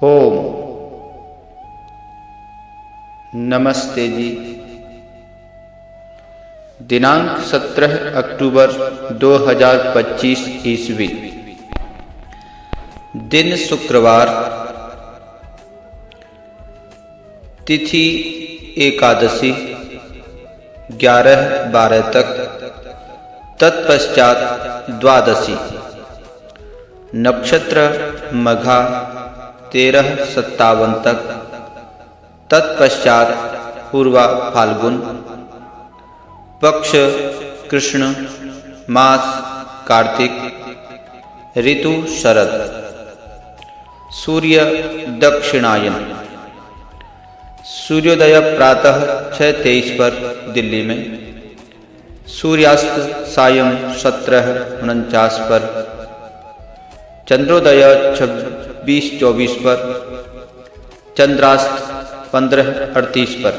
ओम नमस्ते जी। दिनांक 17 अक्टूबर 2025 ईस्वी, दिन शुक्रवार, तिथि एकादशी 11-12 तक, तत्पश्चात द्वादशी, नक्षत्र मघा 13-57 तक, तत्पश्चात पूर्वा फाल्गुन, पक्ष कृष्ण, मास कार्तिक, ऋतु शरद, सूर्य दक्षिणायन। सूर्योदय प्रातः 6:23 पर दिल्ली में, सूर्यास्त सायं 17:49 पर, चंद्रोदय 26:24 पर, चंद्रास्त 15:38 पर।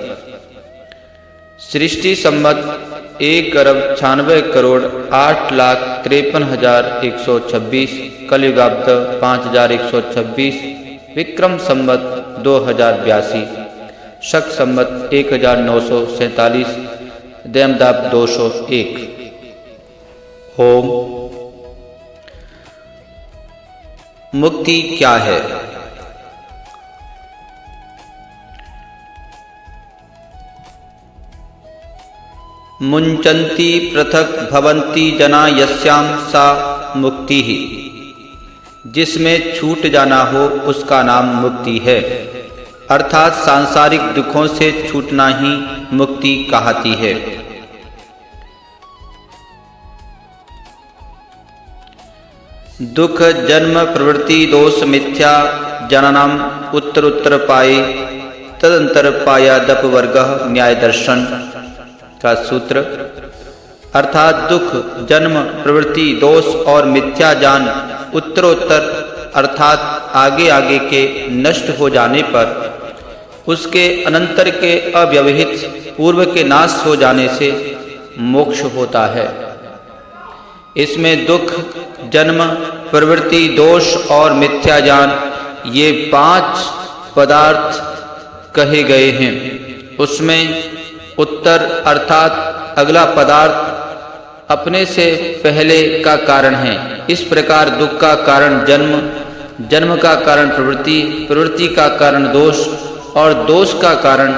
सृष्टि संवत 1,96,08,53,126, कलयुगाब्द 5,126, विक्रम संवत 2082, शक संवत 1947, दैमदाप 201। ओम। मुक्ति क्या है? मुंचन्ति पृथक भवन्ति जना यस्याम सा मुक्ति ही। जिसमें छूट जाना हो उसका नाम मुक्ति है, अर्थात सांसारिक दुखों से छूटना ही मुक्ति कहलाती है। दुख जन्म प्रवृत्ति दोष मिथ्या जननम उत्तर पाए तदंतर पाया दप वर्ग न्याय दर्शन का सूत्र, अर्थात दुख जन्म प्रवृत्ति दोष और मिथ्या ज्ञान उत्तरोत्तर अर्थात आगे आगे के नष्ट हो जाने पर उसके अनंतर के अव्यवहित पूर्व के नाश हो जाने से मोक्ष होता है। इसमें दुख जन्म प्रवृत्ति दोष और मिथ्या ज्ञान ये 5 पदार्थ कहे गए हैं। उसमें उत्तर अर्थात अगला पदार्थ अपने से पहले का कारण है। इस प्रकार दुख का कारण जन्म, जन्म का कारण प्रवृत्ति, प्रवृत्ति का कारण दोष और दोष का कारण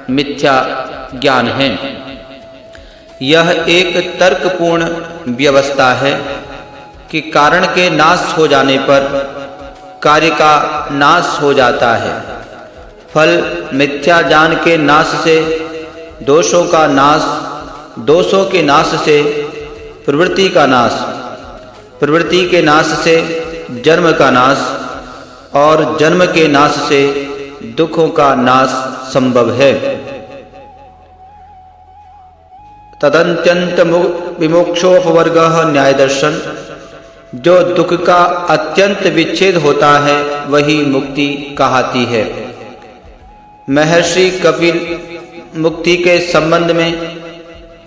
मिथ्या ज्ञान है। यह एक तर्कपूर्ण व्यवस्था है कि कारण के नाश हो जाने पर कार्य का नाश हो जाता है। फल मिथ्या ज्ञान के नाश से दोषों का नाश, दोषों के नाश से प्रवृत्ति का नाश, प्रवृत्ति के नाश से जन्म का नाश और जन्म के नाश से दुखों का नाश संभव है। तदंत्यंत विमोक्षोपवर्गः न्याय दर्शन। जो दुख का अत्यंत विच्छेद होता है वही मुक्ति कहलाती है। महर्षि कपिल मुक्ति के संबंध में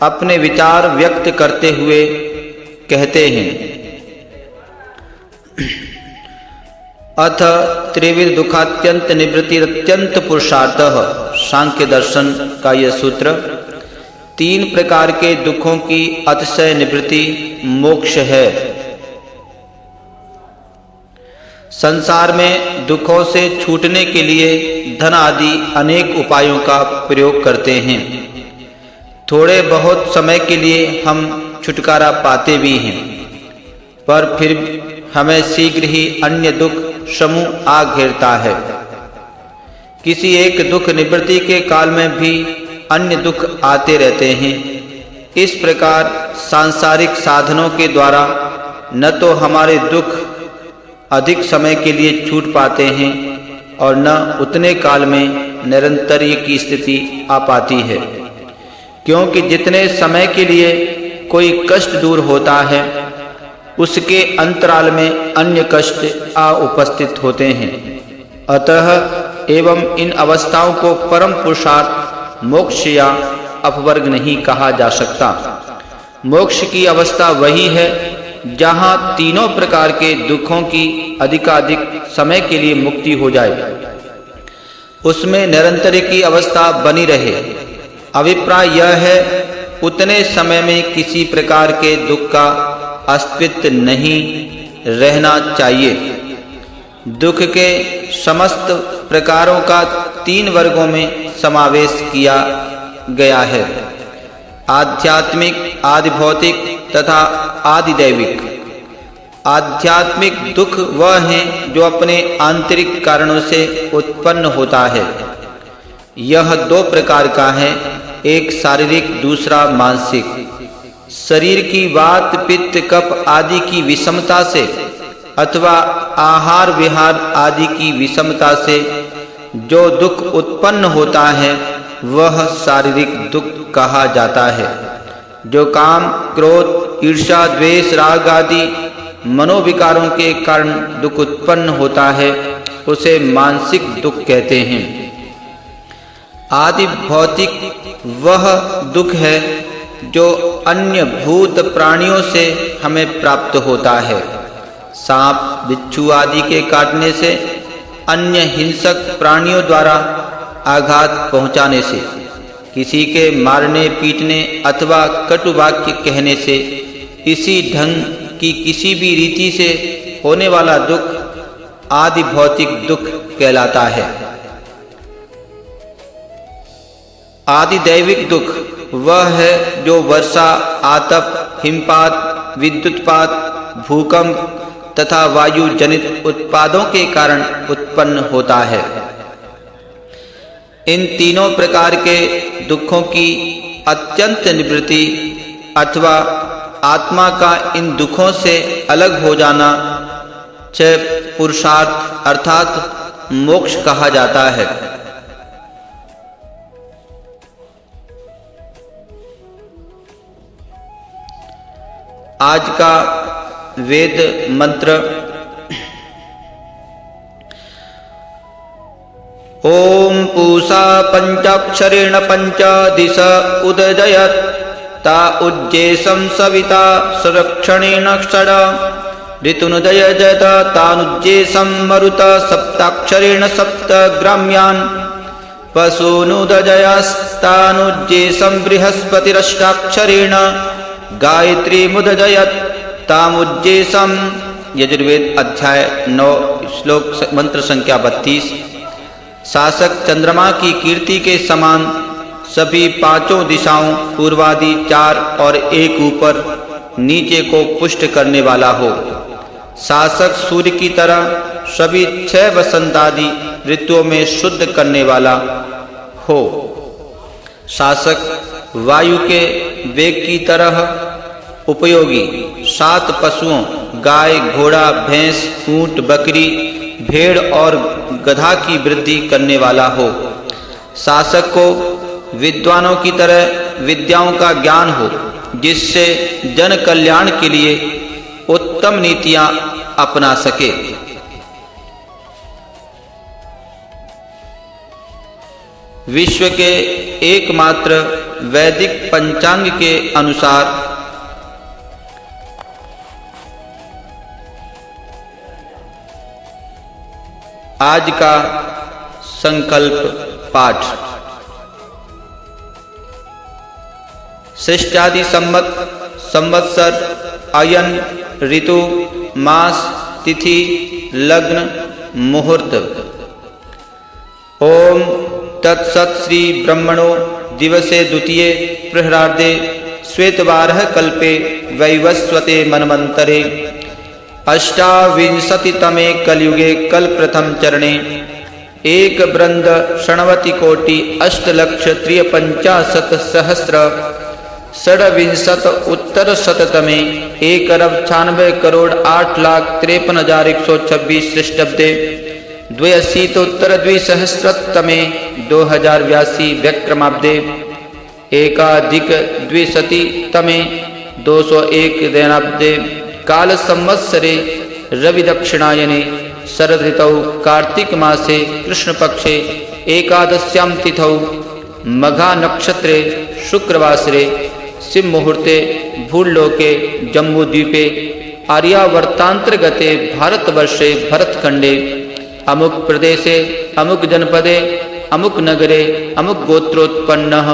अपने विचार व्यक्त करते हुए कहते हैं, अथ त्रिविध दुखात्यंत निवृत्तिरत्यंत पुरुषार्थः। सांख्य दर्शन का यह सूत्र 3 प्रकार के दुखों की अतिशय निवृत्ति मोक्ष है। संसार में दुखों से छूटने के लिए धन आदि अनेक उपायों का प्रयोग करते हैं। थोड़े बहुत समय के लिए हम छुटकारा पाते भी हैं, पर फिर हमें शीघ्र ही अन्य दुख समूह आ घेरता है। किसी एक दुख निवृत्ति के काल में भी अन्य दुख आते रहते हैं। इस प्रकार सांसारिक साधनों के द्वारा न तो हमारे दुख अधिक समय के लिए छूट पाते हैं और न उतने काल में निरंतर्य की स्थिति आ पाती है, क्योंकि जितने समय के लिए कोई कष्ट दूर होता है उसके अंतराल में अन्य कष्ट आ उपस्थित होते हैं। अतः एवं इन अवस्थाओं को परम पुरुषार्थ मोक्ष या अपवर्ग नहीं कहा जा सकता। मोक्ष की अवस्था वही है जहाँ तीनों प्रकार के दुखों की अधिकाधिक समय के लिए मुक्ति हो जाए, उसमें निरंतर की अवस्था बनी रहे। अभिप्राय यह है, उतने समय में किसी प्रकार के दुख का अस्तित्व नहीं रहना चाहिए। दुख के समस्त प्रकारों का 3 वर्गों में समावेश किया गया है: आध्यात्मिक, आदि भौतिक तथा आदि दैविक। आध्यात्मिक दुख वह है जो अपने आंतरिक कारणों से उत्पन्न होता है। यह 2 प्रकार का है, एक शारीरिक, दूसरा मानसिक। शरीर की वात, पित्त, कफ आदि की विषमता से अथवा आहार विहार आदि की विषमता से जो दुख उत्पन्न होता है वह शारीरिक दुख कहा जाता है। जो काम, क्रोध, ईर्ष्या, द्वेष, राग आदि मनोविकारों के कारण दुख उत्पन्न होता है उसे मानसिक दुख कहते हैं। आदि भौतिक वह दुख है जो अन्य भूत प्राणियों से हमें प्राप्त होता है। सांप, बिच्छू आदि के काटने से, अन्य हिंसक प्राणियों द्वारा आघात पहुंचाने से, किसी के मारने पीटने अथवा कटु वाक्य कहने से, इसी ढंग की किसी भी रीति से होने वाला दुख आदि भौतिक दुख कहलाता है। आदि दैविक दुख वह है जो वर्षा, आतप, हिमपात, विद्युतपात, भूकंप तथा वायु जनित उत्पादों के कारण उत्पन्न होता है। इन तीनों प्रकार के दुखों की अत्यंत निवृत्ति अथवा आत्मा का इन दुखों से अलग हो जाना च पुरुषार्थ अर्थात मोक्ष कहा जाता है। आज का वेद मंत्र: ओम पूषा पंचाक्षरेण पंचदिश उदजयत ता उज्जेशं सविता सुरक्षणेन षड ऋतुनुदयजत तानुज्जेशं मरुत सप्ताक्षरेण सप्तग्राम्यान् पशूनुदजयस्तानुज्जेशं बृहस्पतिरष्टाक्षरेण गायत्रीमुदजयत तामुज्जेशं। यजुर्वेद अध्याय 9 श्लोक मंत्र संख्या 32। शासक चंद्रमा की कीर्ति के समान सभी 5 दिशाओं पूर्वादि 4 और 1 ऊपर नीचे को पुष्ट करने वाला हो। शासक सूर्य की तरह सभी 6 वसंत आदि ऋतुओं में शुद्ध करने वाला हो। शासक वायु के वेग की तरह उपयोगी 7 पशुओं गाय, घोड़ा, भैंस, ऊंट, बकरी, भेड़ और गधा की वृद्धि करने वाला हो। शासक को विद्वानों की तरह विद्याओं का ज्ञान हो, जिससे जन कल्याण के लिए उत्तम नीतियां अपना सके। विश्व के एकमात्र वैदिक पंचांग के अनुसार आज का संकल्प पाठ: श्रेष्ठादि संवत, संवत्सर, अयन, ऋतु, मास, तिथि, लग्न, मुहूर्त। ओम तत्सत श्री ब्रह्मणो दिवसे द्वितीये प्रहरार्धे श्वेतवारः कल्पे वैवस्वते मनमंतरे अष्टाविंशतितमे कलयुगे कल्प्रथम चरणे एक वृंद षण्वति कोटि अष्टलक्ष 53,50,000 षड्विंशत उत्तर शततमे 1,96,08,53,126 ख्रीष्टाब्दे 82,उत्तर-द्विसहस्रतमे 2082 विक्रमाब्दे एकाधिक द्विशतितमे 201 दैनाब्दे काल संवत्सरे रवि दक्षिणायने शरद ऋतौ कार्तिक मासे कृष्ण पक्षे एकादश्यां तिथौ मघा नक्षत्रे शुक्रवासरे शिव मुहूर्ते भूलोके जम्बूद्वीपे आर्यावर्तांतर्गते भारतवर्षे भरतखंडे अमुक प्रदेशे अमुक जनपदे अमुक नगरे अमुक गोत्रोत्पन्नः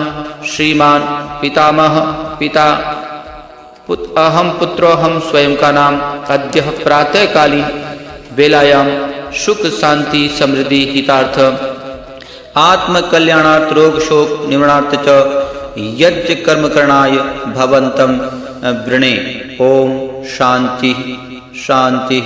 श्रीमान पितामह पिता अहम पुत्रोऽहम स्वयं का नाम अद्य प्रातःकालीन वेलायां सुख शांति समृद्धि हितार्थ आत्म कल्याणार्थ रोग शोक निवारणार्थ च यज्ञ कर्म करणाय भवन्तं वृणे। ओम शांति शांति।